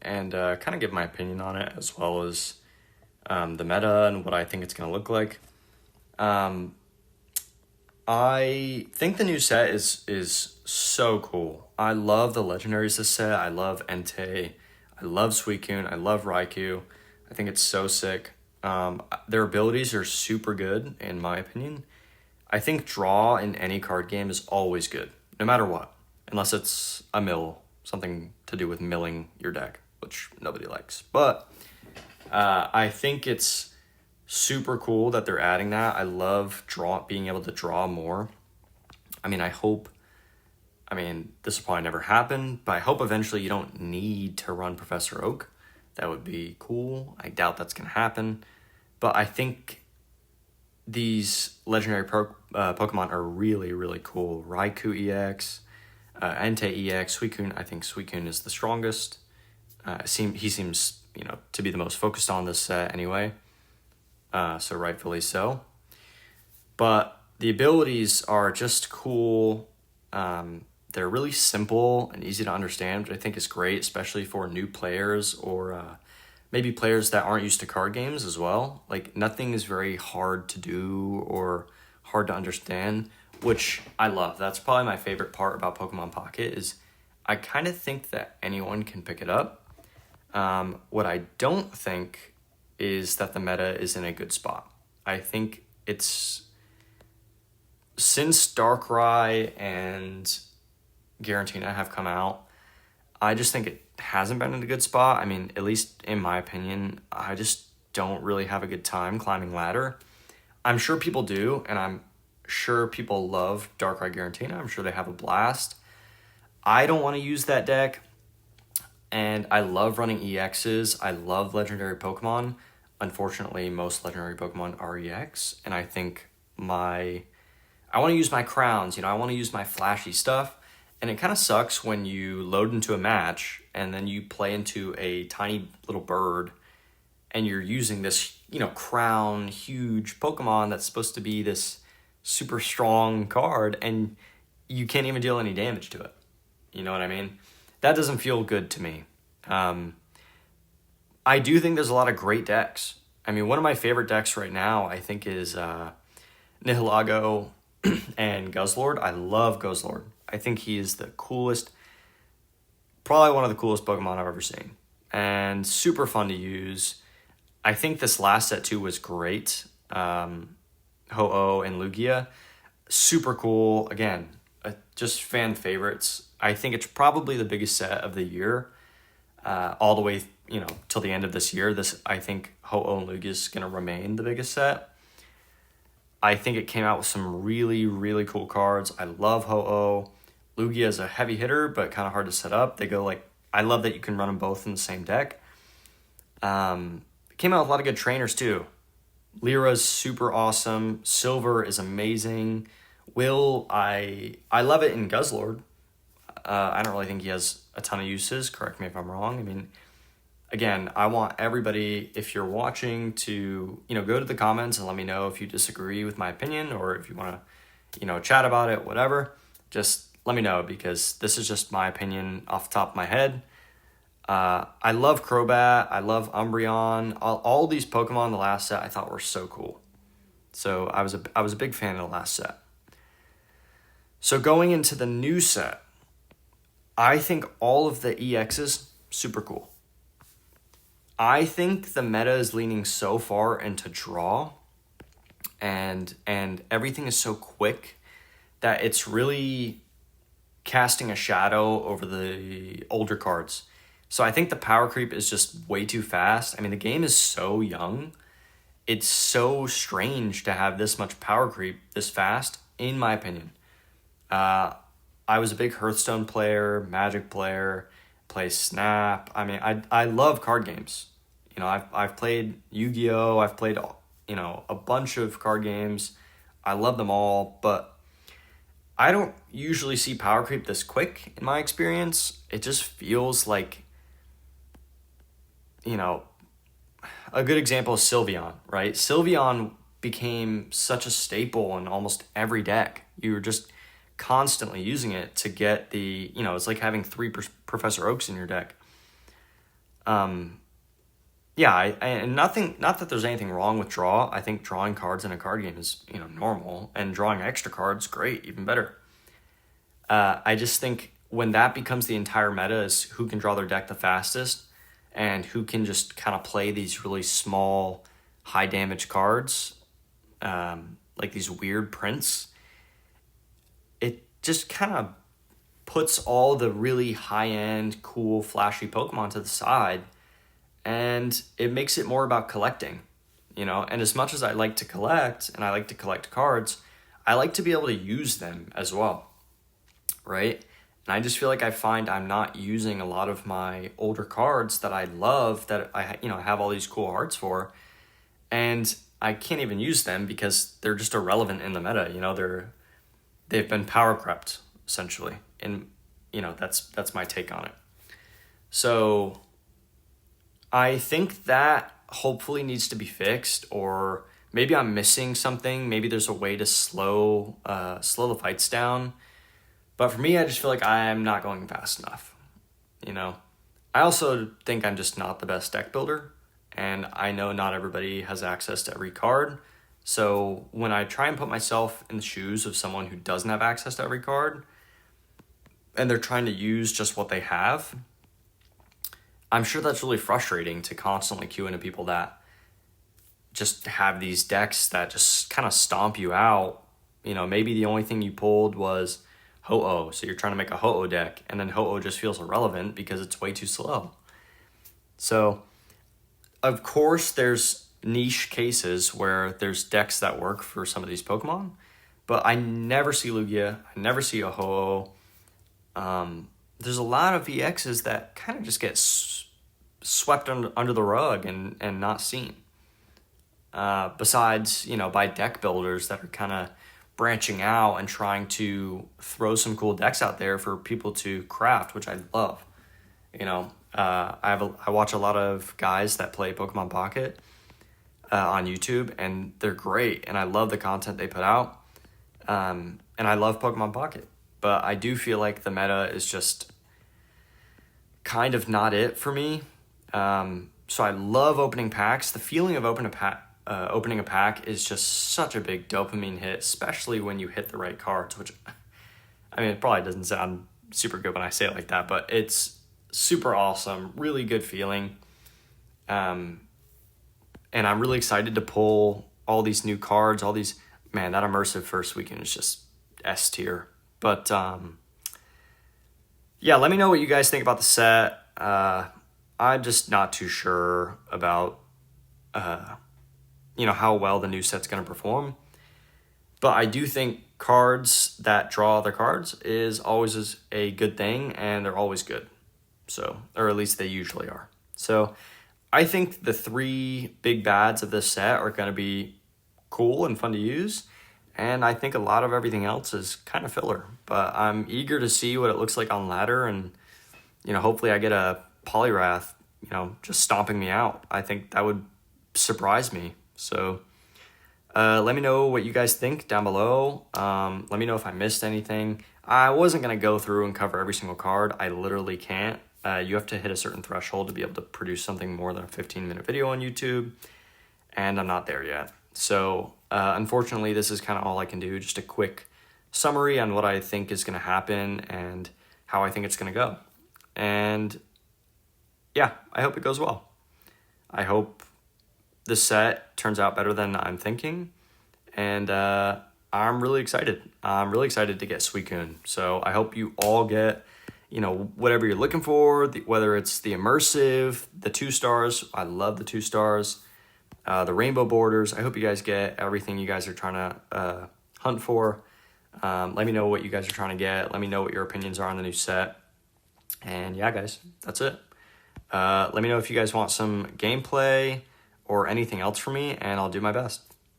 and kind of give my opinion on it as well as the meta and what I think it's going to look like. Um, I think the new set is so cool. I love the legendaries this set. I love Entei. I love Suicune. I love Raikou. I think it's so sick. Their abilities are super good in my opinion. I think draw in any card game is always good, no matter what, unless it's a mill, something to do with milling your deck, which nobody likes. But I think it's super cool that they're adding that. I love being able to draw more. I mean, this will probably never happen, but I hope eventually you don't need to run Professor Oak. That would be cool. I doubt that's going to happen. But I think these legendary Pokemon are really, really cool. Raikou EX, Entei EX, Suicune. I think Suicune is the strongest. He seems, to be the most focused on this set anyway. So rightfully so. But the abilities are just cool. They're really simple and easy to understand, which I think is great, especially for new players or maybe players that aren't used to card games as well. Like, nothing is very hard to do or hard to understand, which I love. That's probably my favorite part about Pokemon Pocket is I kind of think that anyone can pick it up. What I don't think is that the meta is in a good spot. I think it's since Darkrai and Giratina have come out, I just think it hasn't been in a good spot. I mean, at least in my opinion, I just don't really have a good time climbing ladder. I'm sure people do, and I'm sure people love Darkrai Giratina. I'm sure they have a blast. I don't want to use that deck, and I love running EXs. I love legendary Pokemon. Unfortunately, most legendary Pokemon are EX, and I think I want to use my crowns, I want to use my flashy stuff. And it kind of sucks when you load into a match and then you play into a tiny little bird and you're using this, crown, huge Pokemon that's supposed to be this super strong card and you can't even deal any damage to it. You know what I mean? That doesn't feel good to me. I do think there's a lot of great decks. I mean, one of my favorite decks right now, I think, is Nihilego and Guzzlord. I love Guzzlord. I think he is the coolest, probably one of the coolest Pokemon I've ever seen. And super fun to use. I think this last set too was great. Ho-Oh and Lugia. Super cool. Again, just fan favorites. I think it's probably the biggest set of the year. All the way, till the end of this year. I think Ho-Oh and Lugia is going to remain the biggest set. I think it came out with some really, really cool cards. I love Ho-Oh. Lugia is a heavy hitter, but kind of hard to set up. I love that you can run them both in the same deck. It came out with a lot of good trainers too. Lyra's super awesome. Silver is amazing. I love it in Guzzlord. I don't really think he has a ton of uses. Correct me if I'm wrong. I mean, again, I want everybody, if you're watching, to, go to the comments and let me know if you disagree with my opinion or if you want to, chat about it, whatever. Just let me know because this is just my opinion off the top of my head. I love Crobat. I love Umbreon. All these Pokemon in the last set I thought were so cool. So I was a big fan of the last set. So going into the new set, I think all of the EXs, super cool. I think the meta is leaning so far into draw and everything is so quick that it's really casting a shadow over the older cards. So I think the power creep is just way too fast. I mean, the game is so young. It's so strange to have this much power creep this fast, in my opinion. I was a big Hearthstone player, Magic player, play Snap. I mean, I love card games. I've played Yu-Gi-Oh! I've played, a bunch of card games. I love them all, but I don't usually see power creep this quick in my experience. It just feels like, a good example is Sylveon, right? Sylveon became such a staple in almost every deck. You were just constantly using it to get it's like having three Professor Oaks in your deck. Yeah, and nothing, not that there's anything wrong with draw. I think drawing cards in a card game is, normal, and drawing extra cards, great, even better. I just think when that becomes the entire meta is who can draw their deck the fastest and who can just kind of play these really small, high damage cards, like these weird prints, it just kind of puts all the really high-end, cool, flashy Pokemon to the side, and it makes it more about collecting, And as much as I like to collect, and I like to collect cards, I like to be able to use them as well, right? And I just feel like I find I'm not using a lot of my older cards that I love, that I have all these cool arts for, and I can't even use them because they're just irrelevant in the meta. They've been power crept essentially, and that's my take on it. So I think that hopefully needs to be fixed, or maybe I'm missing something. Maybe there's a way to slow the fights down. But for me, I just feel like I'm not going fast enough. I also think I'm just not the best deck builder, and I know not everybody has access to every card. So when I try and put myself in the shoes of someone who doesn't have access to every card, and they're trying to use just what they have, I'm sure that's really frustrating to constantly queue into people that just have these decks that just kind of stomp you out. Maybe the only thing you pulled was Ho-Oh, so you're trying to make a Ho-Oh deck, and then Ho-Oh just feels irrelevant because it's way too slow. So, of course, there's niche cases where there's decks that work for some of these Pokemon, but I never see Lugia, I never see a Ho-Oh. There's a lot of EXs that kind of just get swept under the rug and not seen. Besides, by deck builders that are kind of branching out and trying to throw some cool decks out there for people to craft, which I love. I watch a lot of guys that play Pokemon Pocket on YouTube, and they're great, and I love the content they put out. And I love Pokemon Pocket, but I do feel like the meta is just kind of not it for me. So I love opening packs. The feeling of opening a pack is just such a big dopamine hit, especially when you hit the right cards, which, it probably doesn't sound super good when I say it like that, but it's super awesome, really good feeling. And I'm really excited to pull all these new cards, that immersive first weekend is just S tier. But, yeah, let me know what you guys think about the set. I'm just not too sure about, how well the new set's going to perform. But I do think cards that draw other cards is always a good thing, and they're always good. So, or at least they usually are. So I think the 3 big bads of this set are going to be cool and fun to use. And I think a lot of everything else is kind of filler. But I'm eager to see what it looks like on ladder. And, hopefully I get a Poliwrath, just stomping me out. I think that would surprise me. So let me know what you guys think down below. Let me know if I missed anything. I wasn't going to go through and cover every single card. I literally can't. You have to hit a certain threshold to be able to produce something more than a 15-minute video on YouTube. And I'm not there yet. So unfortunately, this is kind of all I can do. Just a quick summary on what I think is going to happen and how I think it's going to go. And yeah, I hope it goes well. I hope the set turns out better than I'm thinking. And I'm really excited. I'm really excited to get Suicune. So I hope you all get, whatever you're looking for, whether it's the immersive, the 2 stars. I love the 2 stars. The rainbow borders. I hope you guys get everything you guys are trying to hunt for. Let me know what you guys are trying to get. Let me know what your opinions are on the new set. And yeah, guys, that's it. Let me know if you guys want some gameplay or anything else from me, and I'll do my best.